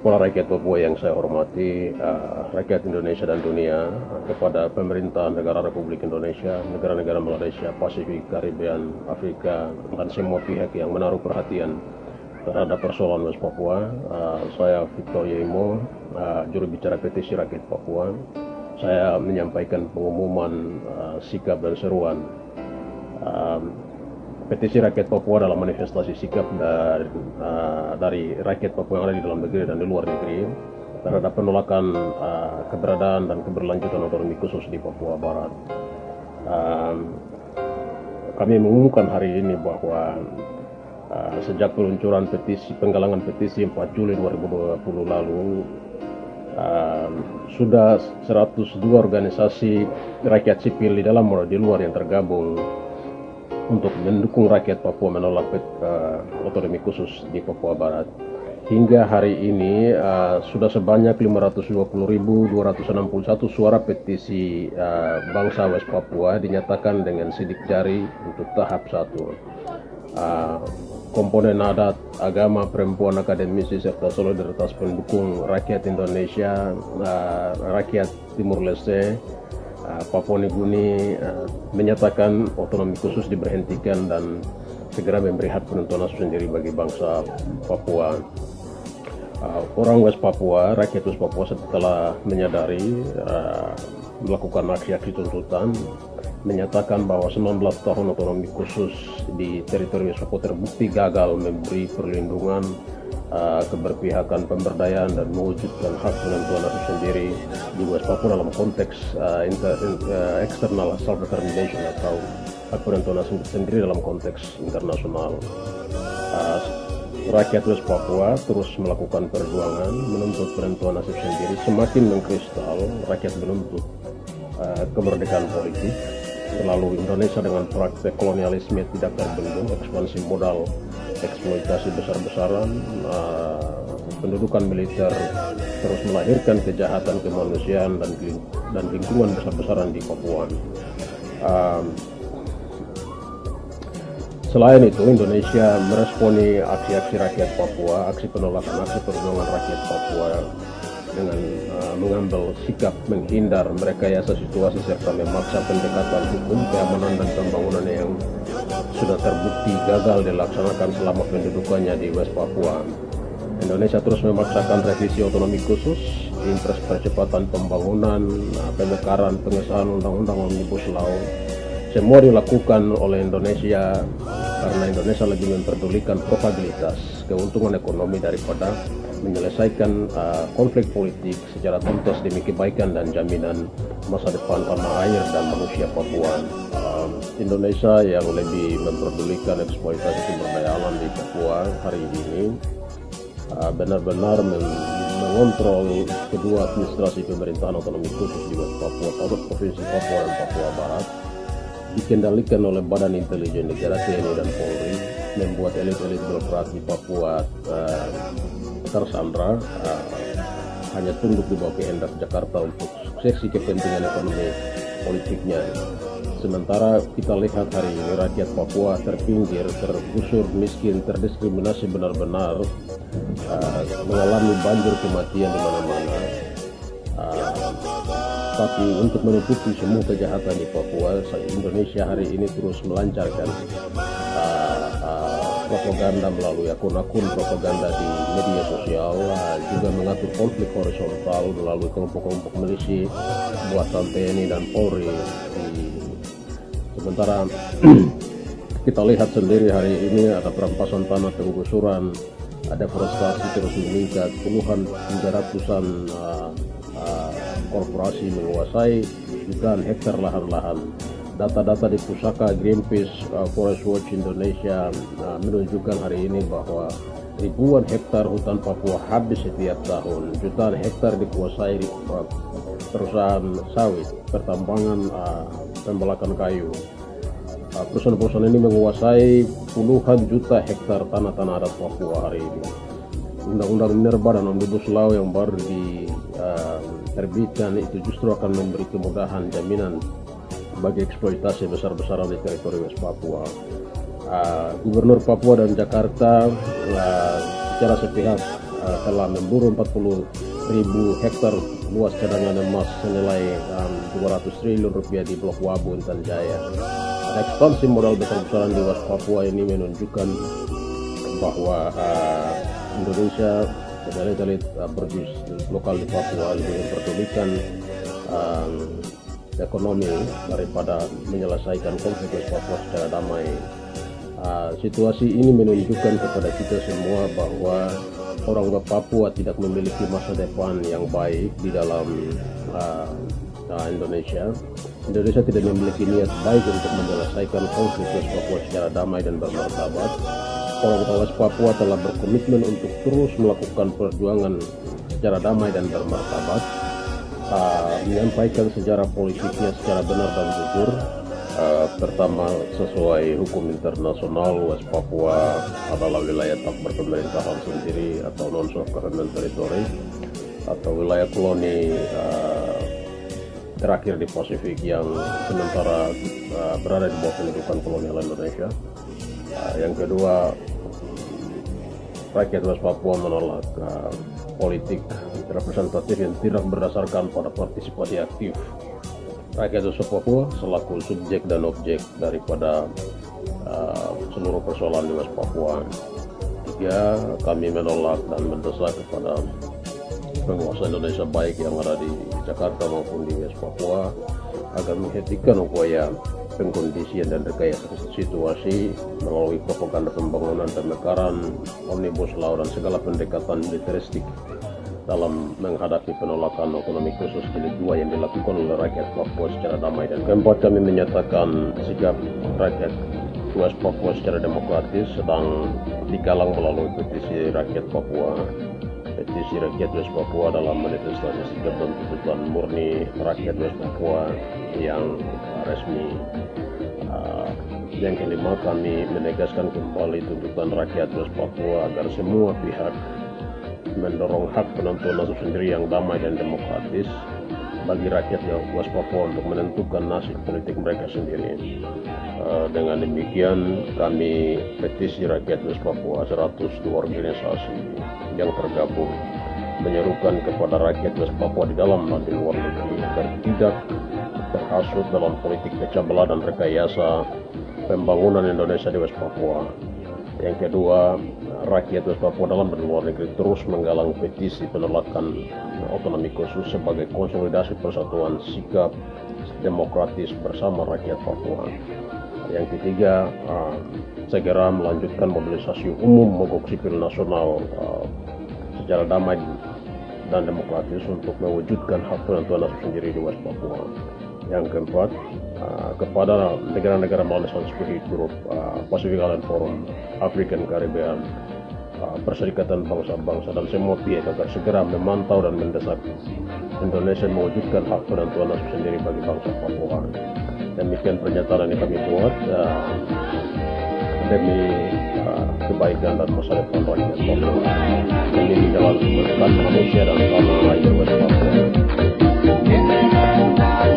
Para rakyat Papua yang saya hormati, rakyat Indonesia dan dunia, kepada pemerintah negara Republik Indonesia, negara-negara Malaysia, Pasifik, Karibian, Afrika, dan semua pihak yang menaruh perhatian terhadap persoalan West Papua. Saya Victor Yemo, juru bicara petisi rakyat Papua. Saya menyampaikan pengumuman sikap dan seruan petisi rakyat Papua dalam manifestasi sikap dari rakyat Papua yang ada di dalam negeri dan di luar negeri terhadap penolakan keberadaan dan keberlanjutan otonomi khusus di Papua Barat. Kami mengumumkan hari ini bahwa sejak peluncuran penggalangan petisi 4 Juli 2020 lalu, sudah 102 organisasi rakyat sipil di dalam maupun di luar yang tergabung untuk mendukung rakyat Papua menolak otonomi khusus di Papua Barat. Hingga hari ini sudah sebanyak 520.261 suara petisi bangsa West Papua dinyatakan dengan sidik jari untuk tahap 1. Komponen adat, agama, perempuan, akademisi, serta solidaritas pendukung rakyat Indonesia, rakyat Timur Leste, Papua Nugini menyatakan otonomi khusus diberhentikan dan segera memberi hak penentuan sendiri bagi bangsa Papua. Orang West Papua, rakyat West Papua setelah menyadari melakukan aksi-aksi tuntutan, menyatakan bahwa 19 tahun otonomi khusus di teritori West Papua terbukti gagal memberi perlindungan, keberpihakan, pemberdayaan, dan mewujudkan hak penentuan nasib sendiri di West Papua dalam konteks external self-determination atau hak penentuan nasib sendiri dalam konteks internasional. Rakyat West Papua terus melakukan perjuangan menuntut penentuan nasib sendiri. Semakin mengkristal, rakyat menuntut kemerdekaan politik. Lalu Indonesia dengan praktek kolonialisme tidak terbendung, ekspansi modal, eksploitasi besar-besaran, pendudukan militer terus melahirkan kejahatan kemanusiaan dan lingkungan besar-besaran di Papua. Selain itu, Indonesia meresponi aksi-aksi rakyat Papua, aksi penolakan, aksi perjuangan rakyat Papua dengan mengambil sikap menghindar merekayasa situasi serta memaksa pendekatan hukum, keamanan, dan pembangunan yang sudah terbukti gagal dilaksanakan selama pendudukannya di West Papua. Indonesia terus memaksakan revisi otonomi khusus, impres percepatan pembangunan, pemekaran, pengesahan undang-undang Omnibus Law. Semua dilakukan oleh Indonesia karena Indonesia lebih memperdulikan probabilitas keuntungan ekonomi daripada menyelesaikan konflik politik secara tuntas demi kebaikan dan jaminan masa depan tanah air dan manusia Papua. Indonesia yang lebih memperdulikan eksploitasi sumber daya alam di Papua hari ini benar-benar mengontrol kedua administrasi pemerintahan otonomi khusus di West Papua, Provinsi Papua dan Papua Barat, dikendalikan oleh Badan Intelijen Negara TNI dan Polri, membuat elit-elit birokrat di Papua tersandra, hanya tunduk di bawah kehendak Jakarta untuk suksesi kepentingan ekonomi politiknya. Sementara kita lihat hari ini rakyat Papua terpinggir, tergusur, miskin, terdiskriminasi benar-benar, mengalami banjir kematian di mana-mana. Tapi untuk menutupi semua kejahatan di Papua, Indonesia hari ini terus melancarkan propaganda melalui akun-akun propaganda di media sosial, juga mengatur konflik horizontal melalui kelompok-kelompok milisi buatan TNI dan Polri. Sementara kita lihat sendiri hari ini ada perampasan tanah, penggusuran, ada deforestasi terus meningkat, puluhan hingga ratusan korporasi menguasai jutaan hektar lahan-lahan. Data-data di pusaka Greenpeace, Forest Watch Indonesia menunjukkan hari ini bahwa ribuan hektar hutan Papua habis setiap tahun. Jutaan hektar dikuasai perusahaan sawit, pertambangan, pembelakan kayu. Perusahaan-perusahaan ini menguasai puluhan juta hektar tanah-tanah adat Papua hari ini. Undang-undang Minerba dan Omnibus Law yang baru diterbitkan itu justru akan memberi kemudahan jaminan bagi eksploitasi besar-besaran di teritori West Papua. Gubernur Papua dan Jakarta secara sepihak telah memburu 40.000 hektar luas cadangan emas senilai 200 triliun rupiah di Blok Wabu, Intan Jaya. Ekspansi modal besar-besaran di West Papua ini menunjukkan bahwa Indonesia dan elit berbisnis lokal di Papua lebih memperdulikan ekonomi daripada menyelesaikan konflik West Papua secara damai. Situasi ini menunjukkan kepada kita semua bahwa orang Papua tidak memiliki masa depan yang baik di dalam Indonesia. Indonesia tidak memiliki niat baik untuk menyelesaikan konflik West Papua secara damai dan bermartabat. Orang West Papua telah berkomitmen untuk terus melakukan perjuangan secara damai dan bermartabat, menyampaikan sejarah politiknya secara benar dan jujur. Pertama, sesuai hukum internasional, West Papua adalah wilayah tak berpemerintahan sendiri atau non-sovereign territory atau wilayah koloni terakhir di Pasifik yang sementara berada di bawah pendudukan kolonial Indonesia. Yang kedua, rakyat West Papua menolak politik representatif yang tidak berdasarkan pada partisipasi aktif. Rakyat West Papua selaku subjek dan objek daripada seluruh persoalan di West Papua. Tiga, kami menolak dan mendesak kepada penguasa Indonesia baik yang ada di Jakarta maupun di West Papua agar menghentikan upaya pengkondisian dan rekayasa situasi melalui propaganda pembangunan pemekaran, omnibus law dan segala pendekatan militeristik dalam menghadapi penolakan otonomi khusus jilid 2 yang dilakukan oleh rakyat Papua secara damai. Dan keempat, kami menyatakan sikap rakyat West Papua secara demokratis sedang digalang melalui petisi rakyat Papua. Petisi rakyat West Papua dalam manifestasi sikap dan tuntutan murni rakyat West Papua yang resmi. Yang kelima, kami menegaskan kembali tuntutan rakyat West Papua agar semua pihak mendorong hak penentuan nasib sendiri yang damai dan demokratis bagi rakyat West Papua untuk menentukan nasib politik mereka sendiri. Dengan demikian, kami petisi rakyat West Papua 102 organisasi yang tergabung menyerukan kepada rakyat West Papua di dalam dan di luar negeri agar tidak terhasut dalam politik pecah belah dan rekayasa pembangunan Indonesia di West Papua. Yang kedua, rakyat West Papua dalam dan luar negeri terus menggalang petisi penolakan otonomi khusus sebagai konsolidasi persatuan sikap demokratis bersama rakyat Papua. Yang ketiga, segera melanjutkan mobilisasi umum mogok sipil nasional secara damai dan demokratis untuk mewujudkan hak penentuan nasib sendiri di West Papua. Yang keempat, kepada negara-negara Malaysian Security Group, Pacific Island Forum, African Caribbean, Perserikatan Bangsa-Bangsa dan semua pihak agar segera memantau dan mendesak Indonesia mewujudkan hak penentuan nasib sendiri bagi bangsa Papua. Demikian pernyataan yang kami buat demi kebaikan dan masa depan rakyat Papua. Demi jalan kemerdekaan manusia dan tanah air West Papua.